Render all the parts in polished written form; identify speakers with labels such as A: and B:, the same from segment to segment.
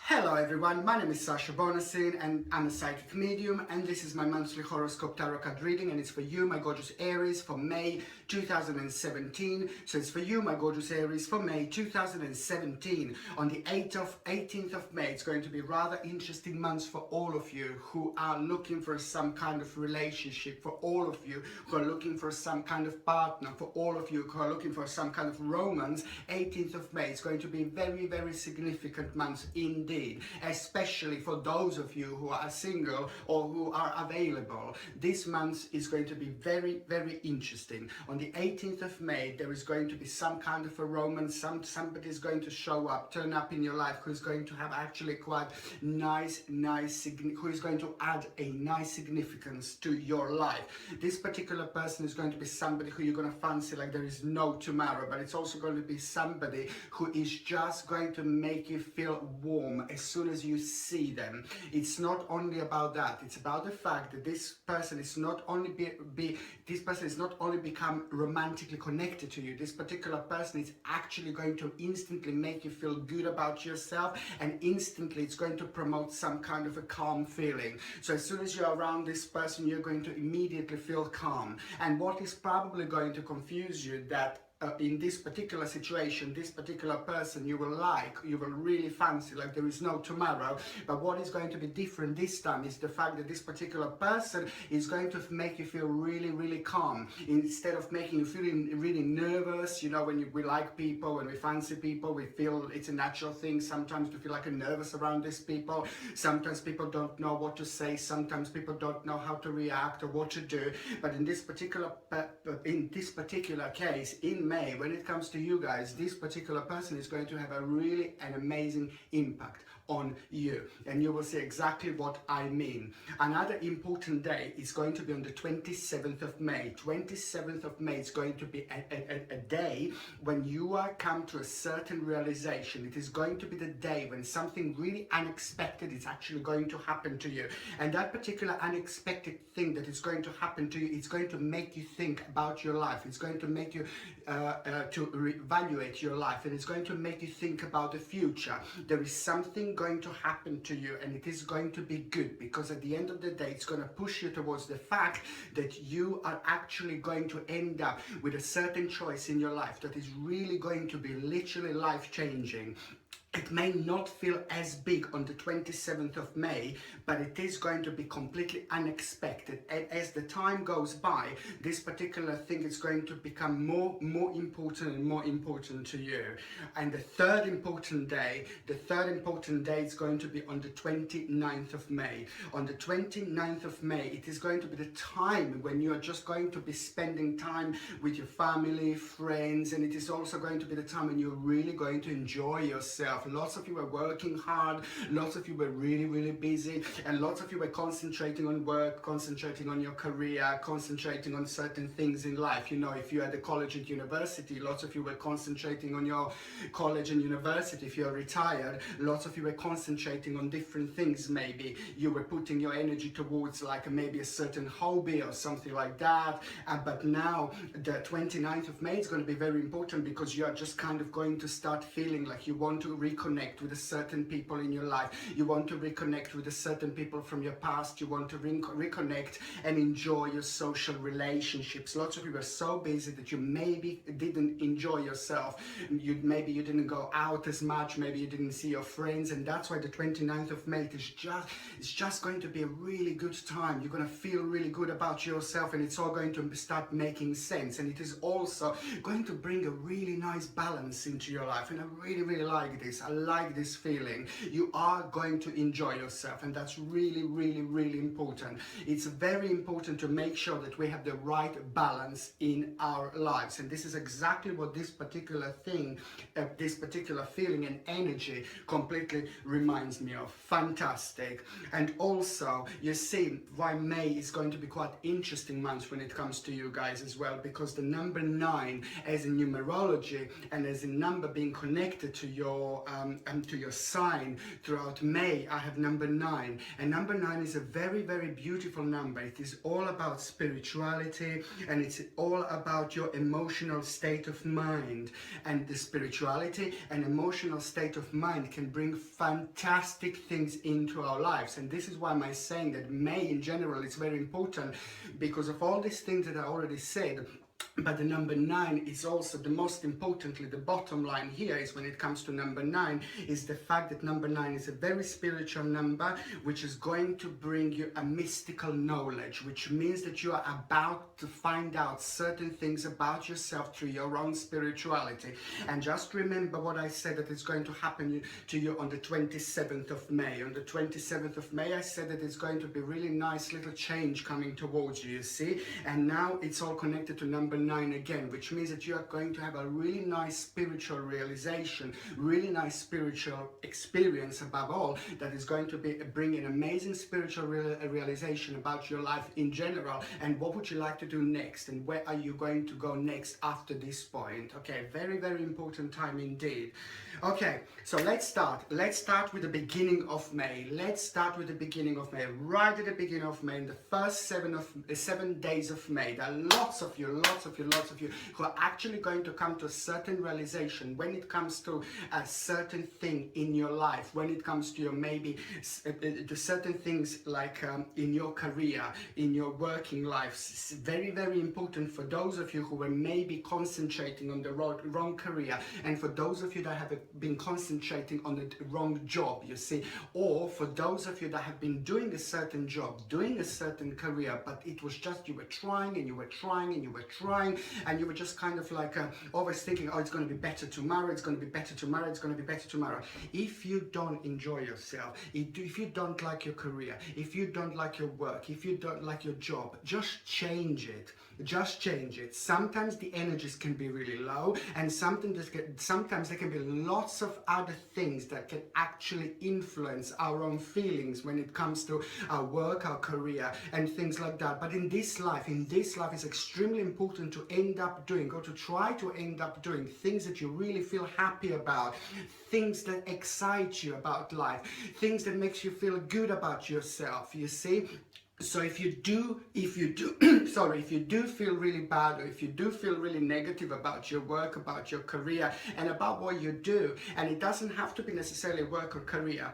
A: Hello everyone, my name is Sasha Bonasin and I'm a psychic medium, and this is my monthly horoscope tarot card reading, and it's for you, my gorgeous Aries, for May 2017. So it's for you, my gorgeous Aries, for May 2017. On the 18th of May, it's going to be rather interesting months for all of you who are looking for some kind of relationship, for all of you who are looking for some kind of partner, for all of you who are looking for some kind of romance. 18th of May is going to be very, very significant months indeed. Especially for those of you who are single or who are available. This month is going to be very, very interesting. On the 18th of May, there is going to be some kind of a romance. Somebody is going to show up, turn up in your life, who is going to have actually quite who is going to add a nice significance to your life. This particular person is going to be somebody who you're going to fancy like there is no tomorrow, but it's also going to be somebody who is just going to make you feel warm as soon as you see them. It's not only about that, it's about the fact that this person is not only become romantically connected to you. This particular person is actually going to instantly make you feel good about yourself, and instantly it's going to promote some kind of a calm feeling. So as soon as you're around this person, you're going to immediately feel calm. And what is probably going to confuse you, that in this particular situation, this particular person you will really fancy like there is no tomorrow. But what is going to be different this time is the fact that this particular person is going to make you feel really, really calm, instead of making you feel really nervous. You know, when we like people, when we fancy people, we feel it's a natural thing sometimes to feel like nervous around these people. Sometimes people don't know what to say, sometimes people don't know how to react or what to do. But in this particular case, in May, when it comes to you guys, this particular person is going to have an amazing impact on you, and you will see exactly what I mean. Another important day is going to be on the 27th of May. 27th of May is going to be a day when you are come to a certain realization. It is going to be the day when something really unexpected is actually going to happen to you, and that particular unexpected thing that is going to happen to you is going to make you think about your life. It's going to make you to reevaluate your life, and it's going to make you think about the future. There is something going to happen to you, and it is going to be good, because at the end of the day it's going to push you towards the fact that you are actually going to end up with a certain choice in your life that is really going to be literally life-changing. It may not feel as big on the 27th of May, but it is going to be completely unexpected. And as the time goes by, this particular thing is going to become more important and more important to you. And the third important day is going to be on the 29th of May. On the 29th of May, it is going to be the time when you are just going to be spending time with your family, friends, and it is also going to be the time when you're really going to enjoy yourself. Lots of you were working hard, lots of you were really, really busy, and lots of you were concentrating on work, concentrating on your career, concentrating on certain things in life. You know, if you're at the college and university, lots of you were concentrating on your college and university. If you're retired, lots of you were concentrating on different things. Maybe you were putting your energy towards like maybe a certain hobby or something like that. But now the 29th of May is going to be very important, because you are just kind of going to start feeling like you want to reconnect with a certain people in your life. You want to reconnect with a certain people from your past. You want to reconnect and enjoy your social relationships. Lots of you were so busy that you maybe didn't enjoy yourself. Maybe you didn't go out as much. Maybe you didn't see your friends, and that's why the 29th of May is just going to be a really good time. You're going to feel really good about yourself, and it's all going to start making sense. And it is also going to bring a really nice balance into your life, and I really, really like this. I like this feeling. You are going to enjoy yourself, and that's really, really, really important. It's very important to make sure that we have the right balance in our lives, and this is exactly what this particular thing, this particular feeling and energy completely reminds me of. Fantastic. And also, you see why May is going to be quite interesting month when it comes to you guys as well, because the number 9 as in numerology and as a number being connected to your to your sign. Throughout May, I have number 9, and number 9 is a very, very beautiful number. It is all about spirituality, and it's all about your emotional state of mind. And the spirituality and emotional state of mind can bring fantastic things into our lives. And this is why I'm saying that May in general is very important, because of all these things that I already said. But the number 9 is also the most importantly, the bottom line here is when it comes to number 9 is the fact that number 9 is a very spiritual number, which is going to bring you a mystical knowledge, which means that you are about to find out certain things about yourself through your own spirituality. And just remember what I said, that it's going to happen to you on the 27th of May. On the 27th of May, I said that it's going to be really nice little change coming towards you, you see? And now it's all connected to number 9 again, which means that you are going to have a really nice spiritual realization, really nice spiritual experience above all, that is going to bring an amazing spiritual realization about your life in general, and what would you like to do next, and where are you going to go next after this point. Okay, very, very important time indeed. Okay, so let's start with the beginning of May. Let's start with the beginning of May. Right at the beginning of May, in the first 7 days of May, there are lots of you who are actually going to come to a certain realization when it comes to a certain thing in your life, when it comes to your maybe to certain things like in your career, in your working life. It's very, very important for those of you who were maybe concentrating on the wrong career, and for those of you that have been concentrating on the wrong job, you see, or for those of you that have been doing a certain job, doing a certain career, but it was just you were trying and you were trying and you were trying, and you were just kind of like always thinking, oh, it's going to be better tomorrow, it's going to be better tomorrow, it's going to be better tomorrow. If you don't enjoy yourself, if you don't like your career, if you don't like your work, if you don't like your job, just change it. Just change it. Sometimes the energies can be really low, and sometimes there can be lots of other things that can actually influence our own feelings when it comes to our work, our career, and things like that. But in this life, it's extremely important to end up doing, or to try to end up doing things that you really feel happy about, things that excite you about life, things that makes you feel good about yourself, you see. So if you do feel really bad, or if you do feel really negative about your work, about your career, and about what you do, and it doesn't have to be necessarily work or career,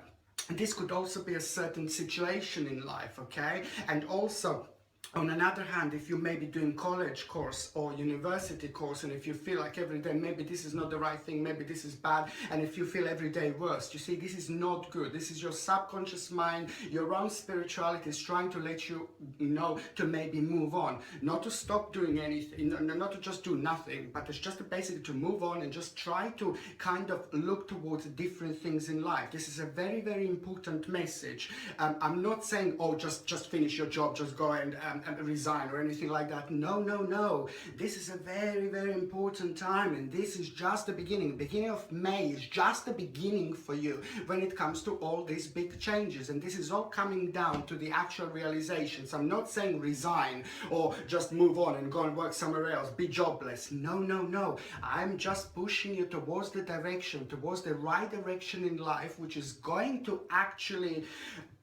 A: this could also be a certain situation in life, okay? And also, on another hand, if you may be doing college course or university course, and if you feel like every day maybe this is not the right thing, maybe this is bad, and if you feel every day worse, you see, this is not good. This is your subconscious mind, your own spirituality is trying to let you know to maybe move on, not to stop doing anything, not to just do nothing, but it's just basically to move on and just try to kind of look towards different things in life. This is a very, very important message. I'm not saying, oh, just finish your job, just go and resign or anything like that. No. This is a very, very important time, and this is just the beginning. Beginning of May is just the beginning for you when it comes to all these big changes, and this is all coming down to the actual realizations. I'm not saying resign or just move on and go and work somewhere else, be jobless. No. I'm just pushing you towards the direction, towards the right direction in life, which is going to actually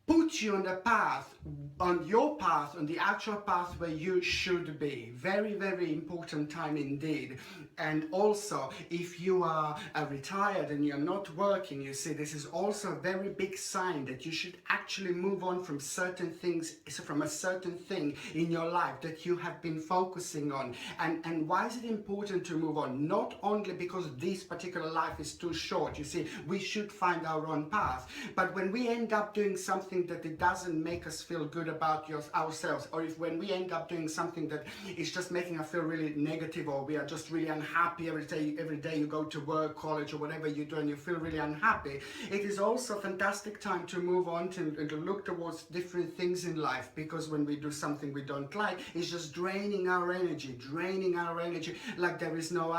A: put you on the path, on the actual path where you should be. Very, very important time indeed. And also, if you are retired and you're not working, you see, this is also a very big sign that you should actually move on from certain things, from a certain thing in your life that you have been focusing on. And why is it important to move on? Not only because this particular life is too short, you see, we should find our own path, but when we end up doing something that it doesn't make us feel good about ourselves, or if when we end up doing something that is just making us feel really negative, or we are just really unhappy every day you go to work, college, or whatever you do, and you feel really unhappy, it is also a fantastic time to move on to look towards different things in life, because when we do something we don't like, it's just draining our energy like there is no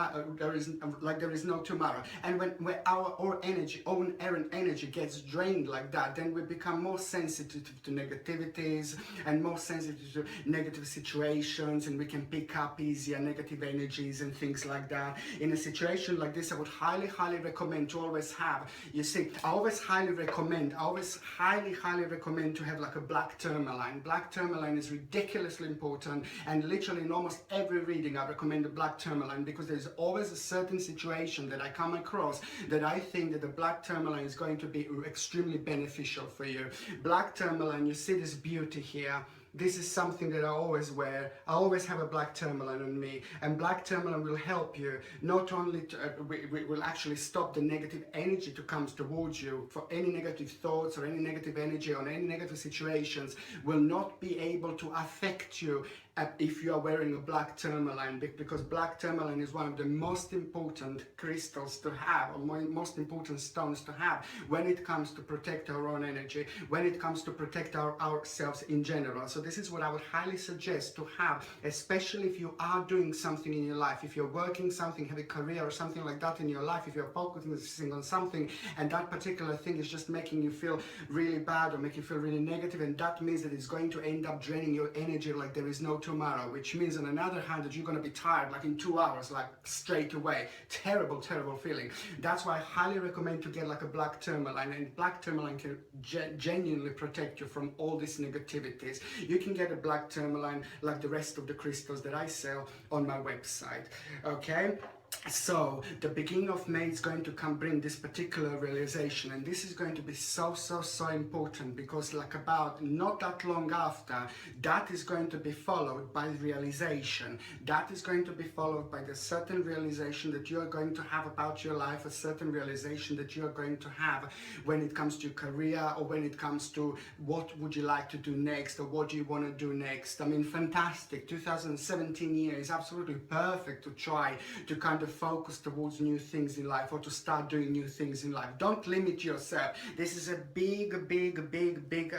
A: tomorrow. And when our own energy gets drained like that, then we become more sensitive to negativities and more sensitive to negative situations, and we can pick up easier negative energies and things like that. In a situation like this, I would highly recommend to always have, you see, I always highly recommend to have like a black tourmaline. Black tourmaline is ridiculously important, and literally in almost every reading I recommend a black tourmaline, because there's always a certain situation that I come across that I think that the black tourmaline is going to be extremely beneficial for you. Black tourmaline, you see this beauty here. This is something that I always wear. I always have a black tourmaline on me, and black tourmaline will help you not only to, we will actually stop the negative energy to come towards you. For any negative thoughts or any negative energy or any negative situations will not be able to affect you if you are wearing a black tourmaline, because black tourmaline is one of the most important crystals to have, or most important stones to have when it comes to protect our own energy, when it comes to protect ourselves in general. So this is what I would highly suggest to have, especially if you are doing something in your life, if you're working something, have a career or something like that in your life, if you're focusing on something and that particular thing is just making you feel really bad or making you feel really negative, and that means that it's going to end up draining your energy like there is no tomorrow, which means on another hand that you're going to be tired like in 2 hours, like straight away. Terrible feeling. That's why I highly recommend to get like a black tourmaline, and black tourmaline can genuinely protect you from all these negativities. You can get a black tourmaline like the rest of the crystals that I sell on my website. Okay, so the beginning of May is going to bring this particular realization, and this is going to be so important, because like about not that long after, that is going to be followed by realization. That is going to be followed by the certain realization that you are going to have about your life, a certain realization that you are going to have when it comes to your career, or when it comes to what would you like to do next, or what do you want to do next. I mean, fantastic. 2017 year is absolutely perfect to try to kind of focus towards new things in life, or to start doing new things in life. Don't limit yourself. This is a big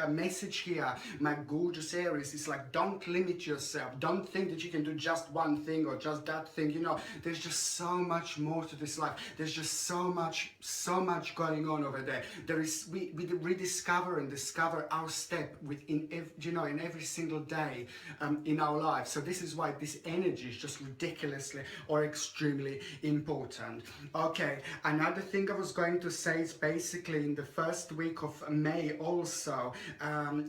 A: message here, my gorgeous Aries. It's like, don't limit yourself. Don't think that you can do just one thing or just that thing. You know, there's just so much more to this life. There's just so much going on over there. There is, we rediscover and discover our step within in every single day in our lives. So this is why this energy is just ridiculously or extremely important. Okay, another thing I was going to say is basically in the first week of May also,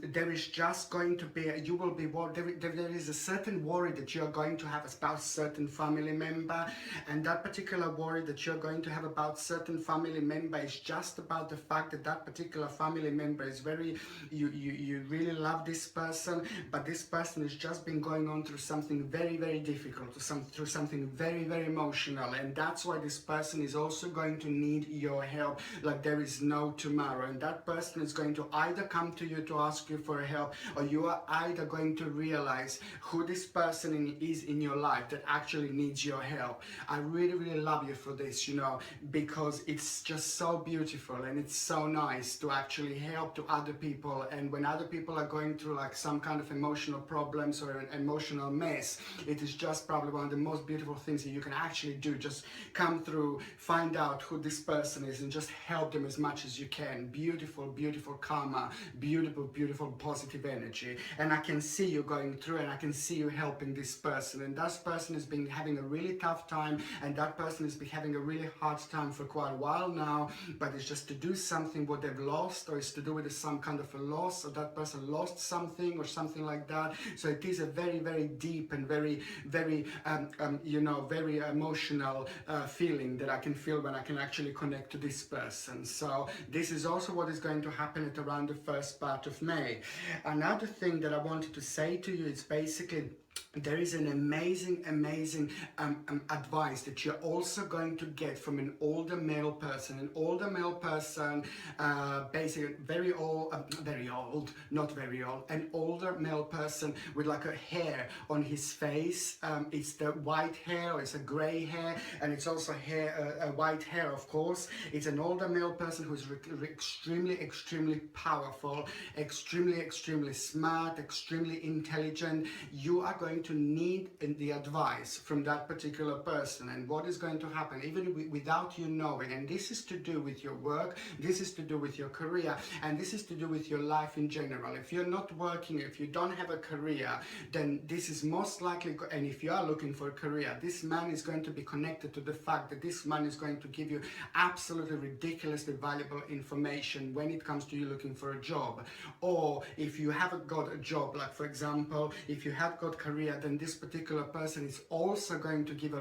A: there is just going to be, there is a certain worry that you're going to have about a certain family member, and that particular worry that you're going to have about certain family member is just about the fact that that particular family member is very, you really love this person, but this person has just been going on through something very difficult, through something very emotional, and that's why this person is also going to need your help like there is no tomorrow. And that person is going to either come to you to ask you for help, or you are either going to realize who this person is in your life that actually needs your help. I really love you for this, you know, because it's just so beautiful and it's so nice to actually help to other people. And when other people are going through like some kind of emotional problems or an emotional mess, it is just probably one of the most beautiful things that you can actually do. Just come through, find out who this person is, and just help them as much as you can. Beautiful karma, beautiful positive energy. And I can see you going through, and I can see you helping this person, and that person has been having a really tough time, and that person has been having a really hard time for quite a while now, but it's just to do something what they've lost, or it's to do with some kind of a loss, or that person lost something or something like that. So it is a very deep and very emotional feeling that I can feel when I can actually connect to this person. So this is also what is going to happen at around the first part of May. Another thing that I wanted to say to you is basically there is an amazing advice that you're also going to get from an older male person. An older male person, basically very old, not very old, an older male person with like a hair on his face. It's the white hair, or it's a gray hair, and it's also white hair, of course. It's an older male person who's extremely powerful, extremely smart, extremely intelligent. You are going to need the advice from that particular person, and what is going to happen even without you knowing. And this is to do with your work, this is to do with your career, and this is to do with your life in general. If you're not working, if you don't have a career, then this is most likely, and if you are looking for a career, this man is going to be connected to the fact that this man is going to give you absolutely ridiculously valuable information when it comes to you looking for a job. Or if you haven't got a job, like for example, if you have got career, then this particular person is also going to give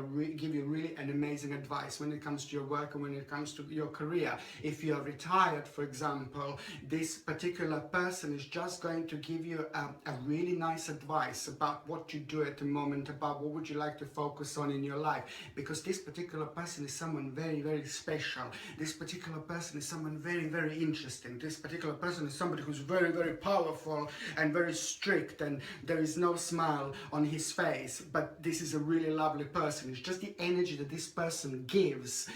A: you really an amazing advice when it comes to your work and when it comes to your career. If you're retired, for example, this particular person is just going to give you a really nice advice about what you do at the moment, about what would you like to focus on in your life, because this particular person is someone very, very special. This particular person is someone very, very interesting. This particular person is somebody who's very, very powerful and very strict, and there is no smile on his face, but this is a really lovely person. It's just the energy that this person gives,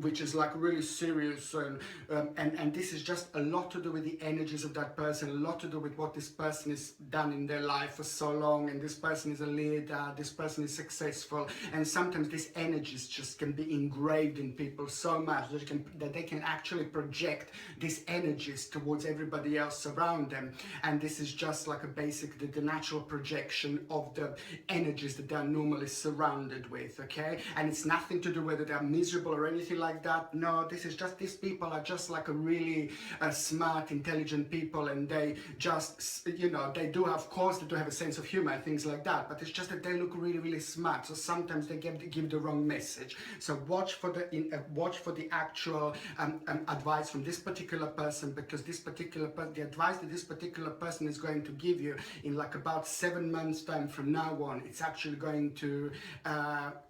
A: which is like really serious, and this is just a lot to do with the energies of that person, a lot to do with what this person has done in their life for so long, and this person is a leader, this person is successful, and sometimes these energies just can be engraved in people so much that they can actually project these energies towards everybody else around them. And this is just like a basic, the natural projection of the energies that they're normally surrounded with, okay? And it's nothing to do whether they're miserable or anything like that. No, this is just, these people are just like a really smart, intelligent people, and they just, you know, they do have, of course, they do have a sense of humor and things like that, but it's just that they look really, really smart, so sometimes they give the wrong message. So watch for the actual advice from this particular person, because this particular the advice that this particular person is going to give you in like about 7 months time from now on, it's actually going to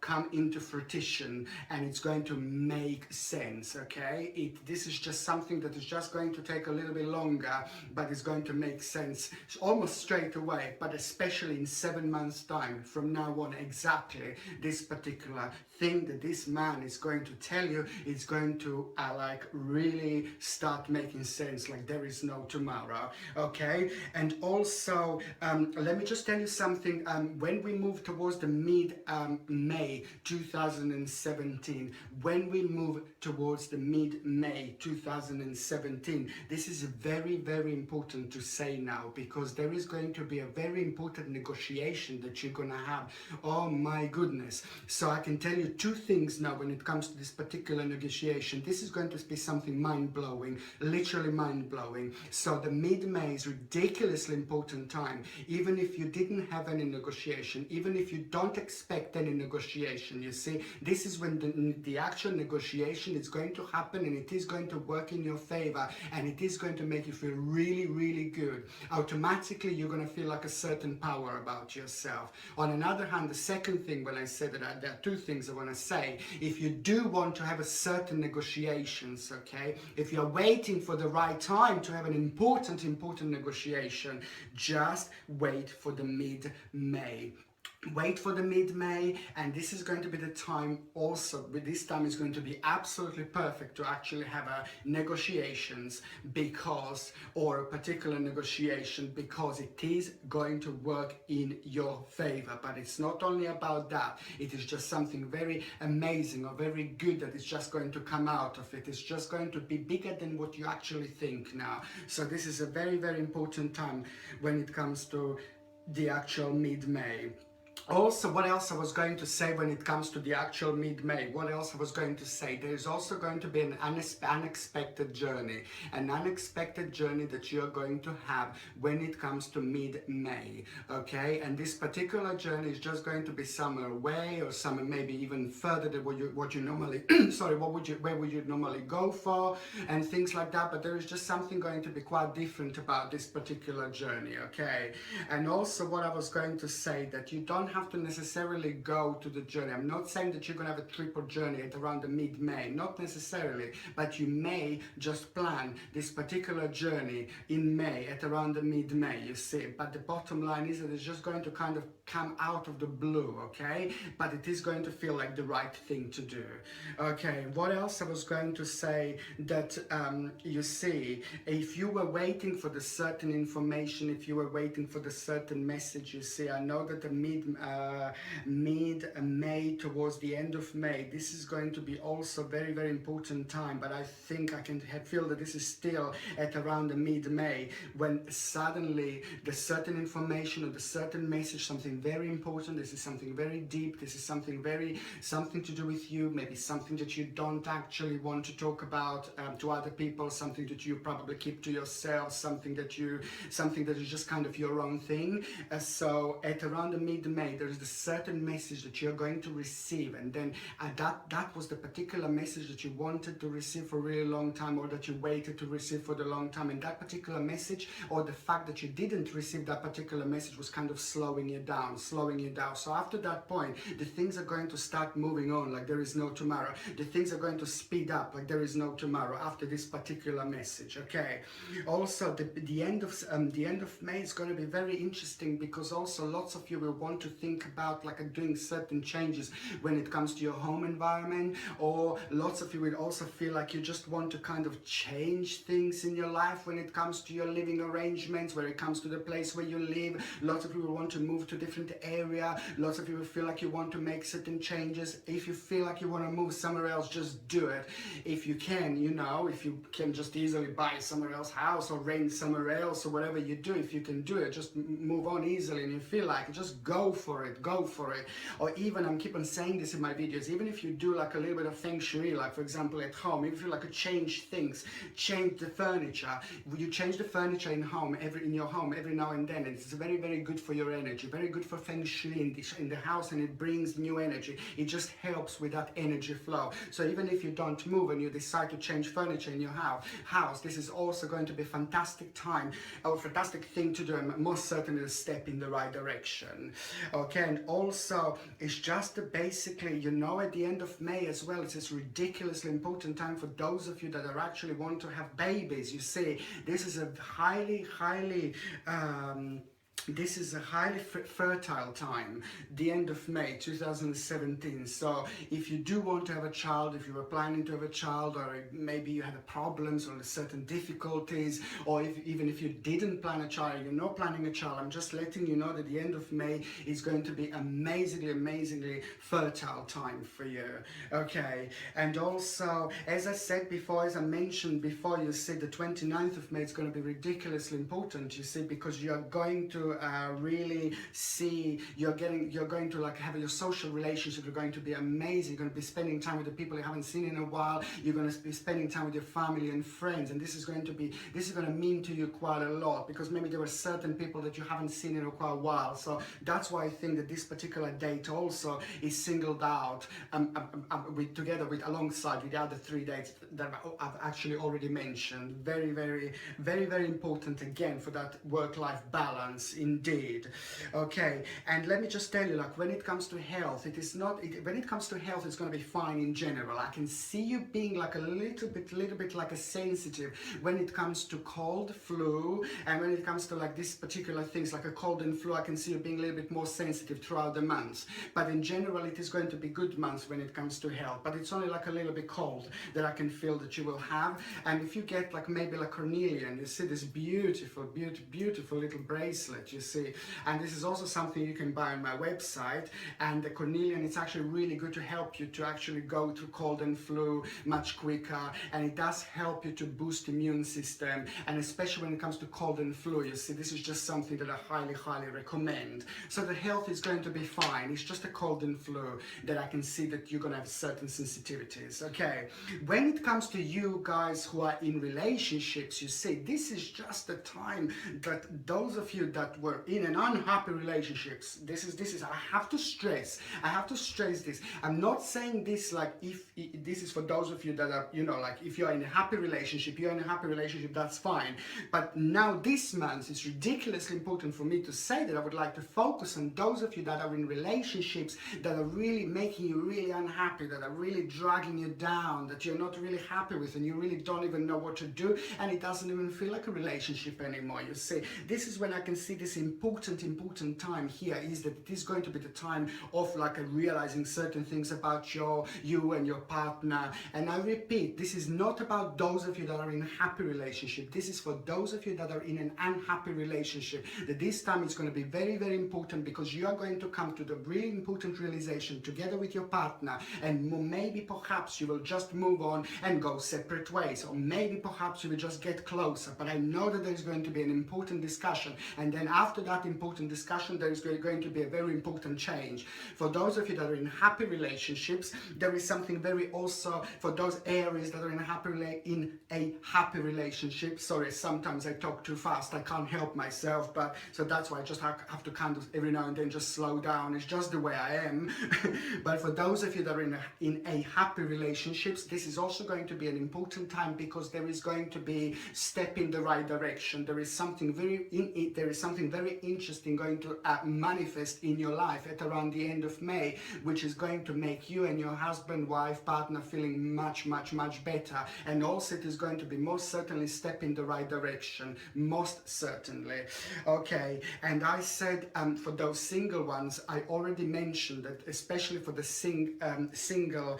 A: come into fruition, and it's going to make sense, okay? This is just something that is just going to take a little bit longer, but it's going to make sense almost straight away, but especially in 7 months time from now on, exactly this particular thing that this man is going to tell you is going to like really start making sense, like there is no tomorrow, okay? And also let me just tell you something. When we move towards the mid-May 2017, when we move towards the mid-May 2017, this is very, very important to say now, because there is going to be a very important negotiation that you're gonna have. Oh my goodness. So I can tell you 2 things now when it comes to this particular negotiation. This is going to be something mind-blowing, literally mind-blowing. So the mid-May is ridiculously important time. Even if you didn't have any negotiation, even if you don't expect any negotiation, you see, this is when the actual negotiation is going to happen, and it is going to work in your favor, and it is going to make you feel really, really good. Automatically, you're going to feel like a certain power about yourself. On another hand, the second thing, when I said that there are 2 things I want to say. If you do want to have a certain negotiations, okay, if you're waiting for the right time to have an important negotiation, just wait for the mid-May. Wait for the mid-May, and this is going to be the time also, this time is going to be absolutely perfect to actually have a negotiations, because, or a particular negotiation, because it is going to work in your favor. But it's not only about that, it is just something very amazing or very good that is just going to come out of it. It's just going to be bigger than what you actually think now. So this is a very, very important time when it comes to the actual mid-May. Also, what else I was going to say when it comes to the actual mid-May? What else I was going to say? There is also going to be an unexpected journey. An unexpected journey that you're going to have when it comes to mid-May, okay? And this particular journey is just going to be somewhere away, or somewhere maybe even further than what you normally, sorry, where would you normally go for, and things like that. But there is just something going to be quite different about this particular journey, okay? And also what I was going to say, that you don't don't have to necessarily go to the journey. I'm not saying that you're going to have a trip or journey at around the mid-May, not necessarily, but you may just plan this particular journey in May, at around the mid-May, you see. But the bottom line is that it's just going to kind of come out of the blue, okay? But it is going to feel like the right thing to do. Okay, what else I was going to say, that you see, if you were waiting for the certain information, if you were waiting for the certain message, you see, I know that the mid-May, towards the end of May, this is going to be also very, very important time, but I think I can feel that this is still at around the mid-May, when suddenly the certain information or the certain message, something very important, this is something very deep, this is something to do with you, maybe something that you don't actually want to talk about to other people, something that you probably keep to yourself, something that is just kind of your own thing. So at around the mid-May, there is a certain message that you're going to receive, and then that was the particular message that you wanted to receive for a really long time, or that you waited to receive for the long time, and that particular message, or the fact that you didn't receive that particular message, was kind of slowing you down. So after that point, the things are going to start moving on like there is no tomorrow. The things are going to speed up like there is no tomorrow after this particular message. Okay. Also, the end of May is going to be very interesting, because also lots of you will want to think about like doing certain changes when it comes to your home environment, or lots of you will also feel like you just want to kind of change things in your life when it comes to your living arrangements, when it comes to the place where you live. Lots of you will want to move to a different area. Lots of you will feel like you want to make certain changes. If you feel like you want to move somewhere else, just do it. If you can, you know, if you can just easily buy somewhere else house or rent somewhere else, or whatever you do, if you can do it, just move on easily, and you feel like it, just go for it. Or even, I'm keep on saying this in my videos, even if you do like a little bit of feng shui, like for example at home, if you like to change things, change the furniture, you change the furniture in your home every now and then, and it's very, very good for your energy, very good for feng shui in the house, and it brings new energy. It just helps with that energy flow. So even if you don't move and you decide to change furniture in your house, this is also going to be a fantastic time, or fantastic thing to do, and most certainly a step in the right direction. Okay, and also it's just basically, you know, at the end of May as well, it's this ridiculously important time for those of you that are actually want to have babies. You see, this is a highly fertile time, the end of May 2017. So if you do want to have a child, if you were planning to have a child, or maybe you had problems or certain difficulties, or even if you didn't plan a child, you're not planning a child, I'm just letting you know that the end of May is going to be amazingly fertile time for you. Okay, and also, as I said before, as I mentioned before, you see the 29th of May is going to be ridiculously important, you see, because you're going to really see, you're going to like have your social relationships are going to be amazing. You're going to be spending time with the people you haven't seen in a while. You're going to be spending time with your family and friends, and this is going to mean to you quite a lot, because maybe there were certain people that you haven't seen in quite a while. So that's why I think that this particular date also is singled out alongside with the other 3 dates that I've actually already mentioned. Very important again for that work-life balance indeed. Okay, and let me just tell you, like when it comes to health, it's going to be fine in general. I can see you being like a little bit like a sensitive when it comes to cold, flu, and when it comes to like these particular things like a cold and flu, I can see you being a little bit more sensitive throughout the months. But in general, it is going to be good months when it comes to health. But it's only like a little bit cold that I can feel that you will have. And if you get like maybe like cornelian, you see this beautiful little bracelet, you see, and this is also something you can buy on my website. And the cornelian, it's actually really good to help you to actually go through cold and flu much quicker, and it does help you to boost immune system, and especially when it comes to cold and flu, you see, this is just something that I highly recommend. So the health is going to be fine. It's just a cold and flu that I can see that you're gonna have certain sensitivities. Okay, when it comes to you guys who are in relationships, you see, this is just the time that those of you that were in an unhappy relationships, this is I have to stress this. I'm not saying this like if this is for those of you that are, you know, like if you're in a happy relationship, that's fine. But now this month it's ridiculously important for me to say that I would like to focus on those of you that are in relationships that are really making you really unhappy, that are really dragging you down, that you're not really happy with, and you really don't even know what to do, and it doesn't even feel like a relationship anymore. You see, this is when I can see this important time here, is that it is going to be the time of like realizing certain things about you and your partner. And I repeat, this is not about those of you that are in a happy relationship. This is for those of you that are in an unhappy relationship, that this time is going to be very important, because you are going to come to the really important realization together with your partner, and maybe perhaps you will just move on and go separate ways, or maybe perhaps you will just get closer. But I know that there is going to be an important discussion, and then after that important discussion there is going to be a very important change. For those of you that are in happy relationships, there is something very also for those Aries that are in a happy relationship. Sorry, sometimes I talk too fast, I can't help myself, but so that's why I just have to kind of every now and then just slow down. It's just the way I am. But for those of you that are in a happy relationships, this is also going to be an important time, because there is going to be step in the right direction. There is something very interesting going to manifest in your life at around the end of May, which is going to make you and your husband, wife, partner feeling much better. And also it is going to be most certainly step in the right direction, most certainly. Okay, and I said for those single ones, I already mentioned that, especially for the single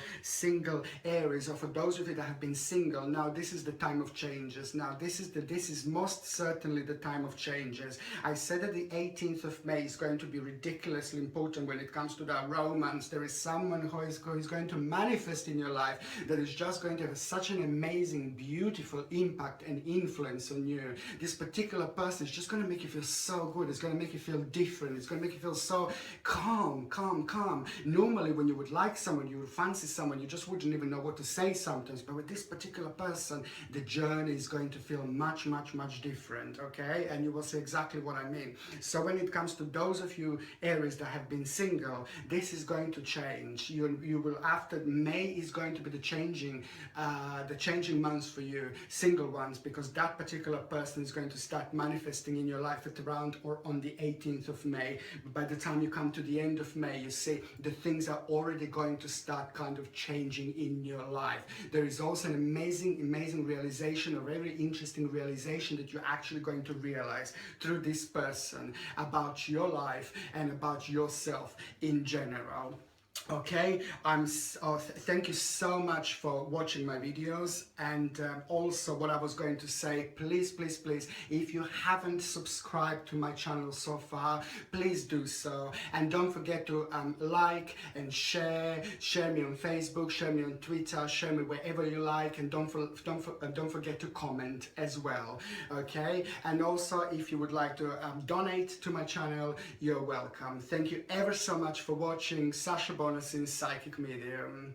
A: Aries, or for those of you that have been single, now this is the time of changes. Now this is most certainly the time of changes. I said that the 18th of May is going to be ridiculously important when it comes to that romance. There is someone who is going to manifest in your life that is just going to have such an amazing, beautiful impact and influence on you. This particular person is just going to make you feel so good. It's going to make you feel different. It's going to make you feel so calm. Normally when you would like someone, you would fancy someone, you just wouldn't even know what to say sometimes. But with this particular person, the journey is going to feel much different, okay? And you will see exactly what I mean. So when it comes to those of you Aries that have been single, this is going to change. You will, after May is going to be the changing months for you single ones, because that particular person is going to start manifesting in your life at around or on the 18th of May. By the time you come to the end of May, you see the things are already going to start kind of changing in your life. There is also an amazing realization, a very interesting realization that you're actually going to realize through this person about your life and about yourself in general. Okay, thank you so much for watching my videos. And also what I was going to say, please, if you haven't subscribed to my channel so far, please do so. And don't forget to like and share me on Facebook, share me on Twitter, share me wherever you like, and don't forget to comment as well. Okay, and also if you would like to donate to my channel, you're welcome. Thank you ever so much for watching. Sasha Bonasin, Psychic Medium.